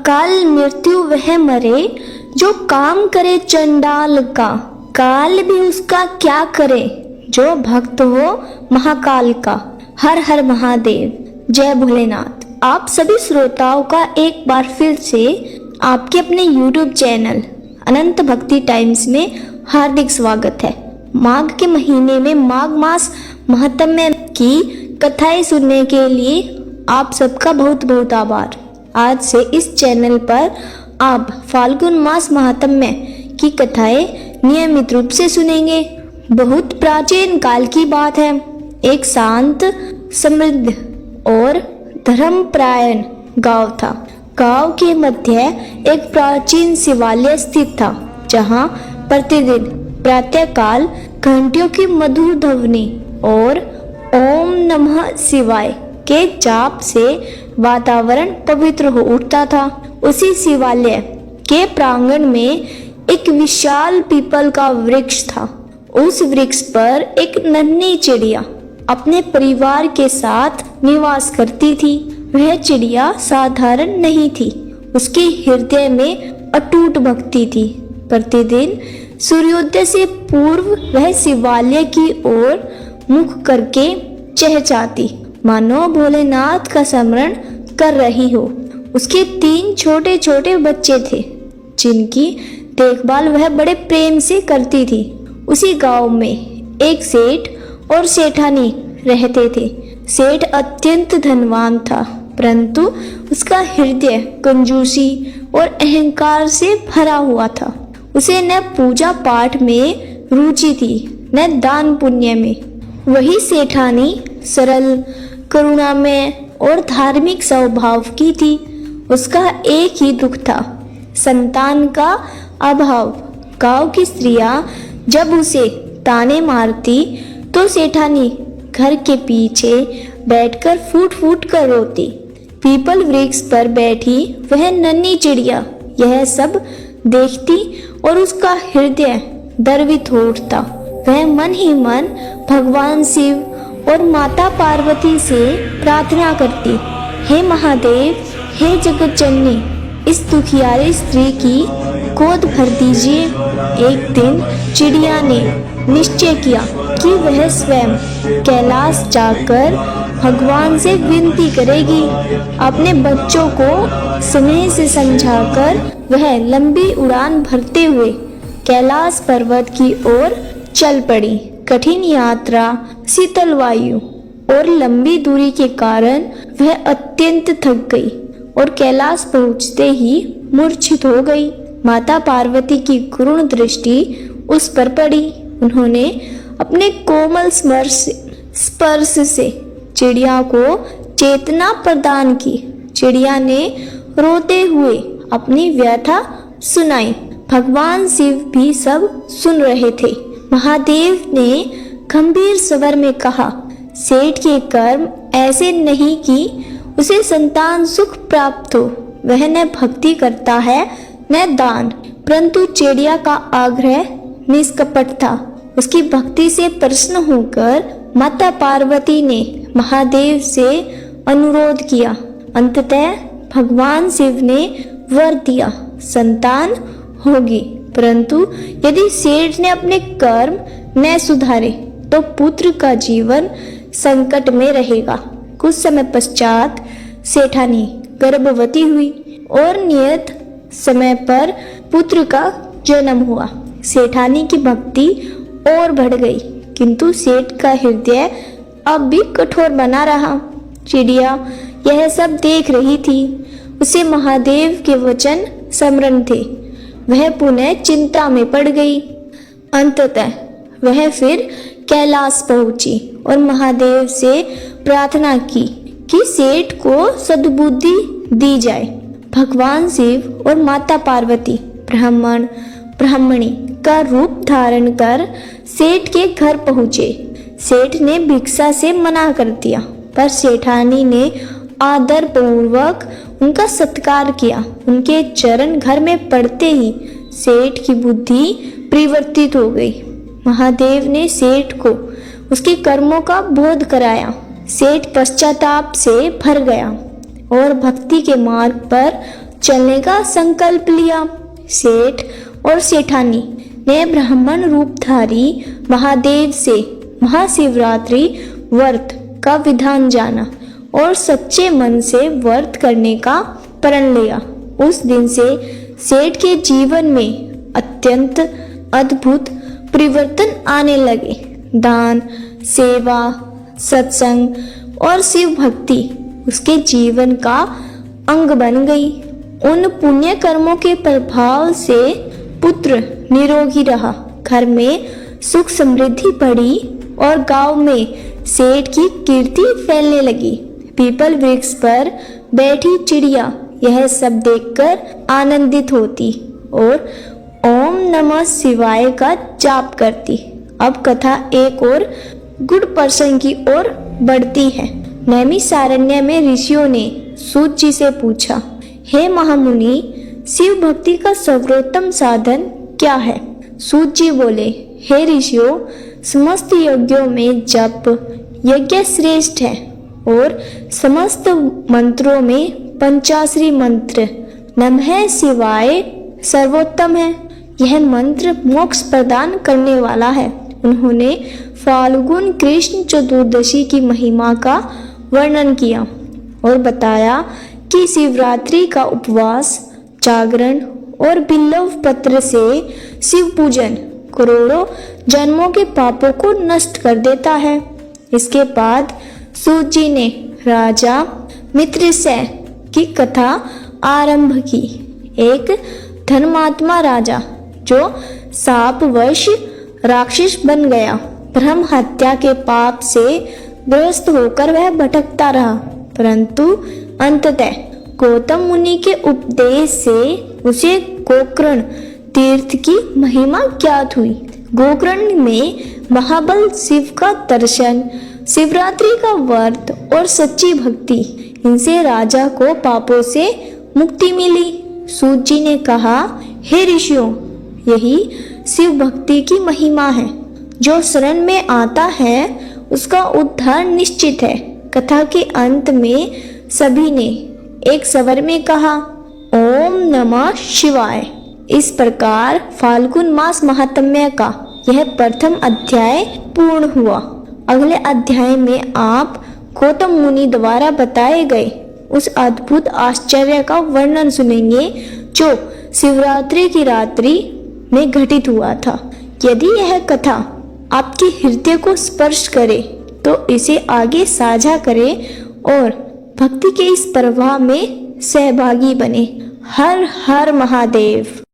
अकाल मृत्यु वह मरे, जो काम करे चंडाल का। काल भी उसका क्या करे, जो भक्त हो महाकाल का। हर हर महादेव, जय भोलेनाथ। आप सभी श्रोताओं का एक बार फिर से आपके अपने YouTube चैनल अनंत भक्ति टाइम्स में हार्दिक स्वागत है। माघ के महीने में माघ मास महात्म्य की कथाएं सुनने के लिए आप सबका बहुत बहुत आभार। आज से इस चैनल पर आप फाल्गुन मास महात्म्य की कथाएं नियमित रूप से सुनेंगे। बहुत प्राचीन काल की बात है। एक शांत, समृद्ध और धर्मपरायण गांव था। गांव के मध्य एक प्राचीन शिवालय स्थित था, जहां प्रतिदिन प्रातःकाल घंटियों की मधुर ध्वनि और ओम नमः शिवाय के जाप से वातावरण पवित्र हो उठता था। उसी शिवालय के प्रांगण में एक विशाल पीपल का वृक्ष था। उस वृक्ष पर एक नन्ही चिड़िया अपने परिवार के साथ निवास करती थी। वह चिड़िया साधारण नहीं थी, उसके हृदय में अटूट भक्ति थी। प्रतिदिन सूर्योदय से पूर्व वह शिवालय की ओर मुख करके चहचहाती, मानो भोलेनाथ का स्मरण कर रही हो। उसके 3 छोटे छोटे बच्चे थे, जिनकी देखभाल वह बड़े प्रेम से करती थी। उसी गांव में एक सेठ और सेठानी रहते थे। सेठ अत्यंत धनवान था, परंतु उसका हृदय कंजूसी और अहंकार से भरा हुआ था। उसे न पूजा पाठ में रुचि थी, न दान पुण्य में। वही सेठानी सरल, करुणामय और धार्मिक स्वभाव की थी। उसका एक ही दुख था, संतान का अभाव। गांव की स्त्रियां जब उसे ताने मारती तो सेठानी घर के पीछे बैठकर फूट फूट कर रोती। पीपल वृक्ष पर बैठी वह नन्ही चिड़िया यह सब देखती और उसका हृदय द्रवित हो उठता। वह मन ही मन भगवान शिव और माता पार्वती से प्रार्थना करती, हे महादेव, हे जगत जननी, इस दुखियारी स्त्री की गोद भर दीजिए। एक दिन चिड़िया ने निश्चय किया कि वह स्वयं कैलाश जाकर भगवान से विनती करेगी। अपने बच्चों को स्नेह से समझाकर वह लंबी उड़ान भरते हुए कैलाश पर्वत की ओर चल पड़ी। कठिन यात्रा, शीतल वायु और लंबी दूरी के कारण वह अत्यंत थक गई और कैलाश पहुंचते ही मूर्छित हो गई। माता पार्वती की करुण दृष्टि उस पर पड़ी। उन्होंने अपने कोमल स्पर्श से चिड़िया को चेतना प्रदान की। चिड़िया ने रोते हुए अपनी व्यथा सुनाई। भगवान शिव भी सब सुन रहे थे। महादेव ने गंभीर स्वर में कहा, सेठ के कर्म ऐसे नहीं कि उसे संतान सुख प्राप्त हो। वह न भक्ति करता है न दान, परंतु चिड़िया का आग्रह निष्कपट था। उसकी भक्ति से प्रसन्न होकर माता पार्वती ने महादेव से अनुरोध किया। अंततः भगवान शिव ने वर दिया, संतान होगी, परंतु यदि सेठ ने अपने कर्म न सुधारे तो पुत्र का जीवन संकट में रहेगा। कुछ समय पश्चात सेठानी गर्भवती हुई और नियत समय पर पुत्र का जन्म हुआ। सेठानी की भक्ति और बढ़ गई, किंतु सेठ का हृदय अब भी कठोर बना रहा। चिड़िया यह सब देख रही थी। उसे महादेव के वचन स्मरण थे। वह पुनः चिंता में पड़ गई। अंततः वह फिर कैलाश पहुंची और महादेव से प्रार्थना की कि सेठ को सद्बुद्धि दी जाए। भगवान शिव और माता पार्वती ब्राह्मण ब्राह्मणी का रूप धारण कर सेठ के घर पहुंचे। सेठ ने भिक्षा से मना कर दिया, पर सेठानी ने आदर पूर्वक उनका सत्कार किया। उनके चरण घर में पड़ते ही सेठ की बुद्धि परिवर्तित हो गई। महादेव ने सेठ को उसके कर्मों का बोध कराया। सेठ पश्चाताप से भर गया और भक्ति के मार्ग पर चलने का संकल्प लिया। सेठ और सेठानी ने ब्राह्मण रूपधारी महादेव से महाशिवरात्रि व्रत का विधान जाना और सच्चे मन से व्रत करने का प्रण लिया। उस दिन से सेठ के जीवन में अत्यंत अद्भुत परिवर्तन आने लगे। दान, सेवा, सत्संग और शिव भक्ति उसके जीवन का अंग बन गई। उन पुण्य कर्मों के प्रभाव से पुत्र निरोगी रहा, घर में सुख समृद्धि बढ़ी और गांव में सेठ की कीर्ति फैलने लगी। पीपल वृक्ष पर बैठी चिड़िया यह सब देखकर आनंदित होती और ओम नमः शिवाय का जाप करती। अब कथा एक और गुड पर्सन की ओर बढ़ती है। नैमिषारण्य में ऋषियों ने सूत जी से पूछा, हे महामुनि, शिव भक्ति का सर्वोत्तम साधन क्या है? सूत जी बोले, हे ऋषियों, समस्त यज्ञों में जप यज्ञ श्रेष्ठ है और समस्त मंत्रों में पंचाश्री मंत्र नमः शिवाय सर्वोत्तम है। यह मंत्र मोक्ष प्रदान करने वाला है। उन्होंने फाल्गुन कृष्ण चतुर्दशी की महिमा का वर्णन किया और बताया कि शिवरात्रि का उपवास, जागरण और बिल्व पत्र से शिव पूजन करोड़ों जन्मों के पापों को नष्ट कर देता है। इसके बाद सूत जी ने राजा मित्रसेन की कथा आरंभ की। एक धर्मात्मा राजा जो शापवश राक्षस बन गया, ब्रह्म हत्या के पाप से ग्रस्त होकर वह भटकता रहा, परंतु अंततः गौतम मुनि के उपदेश से उसे गोकर्ण तीर्थ की महिमा ज्ञात हुई। गोकर्ण में महाबल शिव का दर्शन, शिवरात्रि का व्रत और सच्ची भक्ति, इनसे राजा को पापों से मुक्ति मिली। सूत जी ने कहा, हे ऋषियों, यही शिव भक्ति की महिमा है। जो शरण में आता है उसका उद्धार निश्चित है। कथा के अंत में सभी ने एक स्वर में कहा, ओम नमः शिवाय। इस प्रकार फाल्गुन मास महात्म्य का यह प्रथम अध्याय पूर्ण हुआ। अगले अध्याय में आप गौतम मुनि द्वारा बताए गए उस अद्भुत आश्चर्य का वर्णन सुनेंगे जो शिवरात्रि की रात्रि में घटित हुआ था। यदि यह कथा आपके हृदय को स्पर्श करे तो इसे आगे साझा करें और भक्ति के इस प्रवाह में सहभागी बने। हर हर महादेव।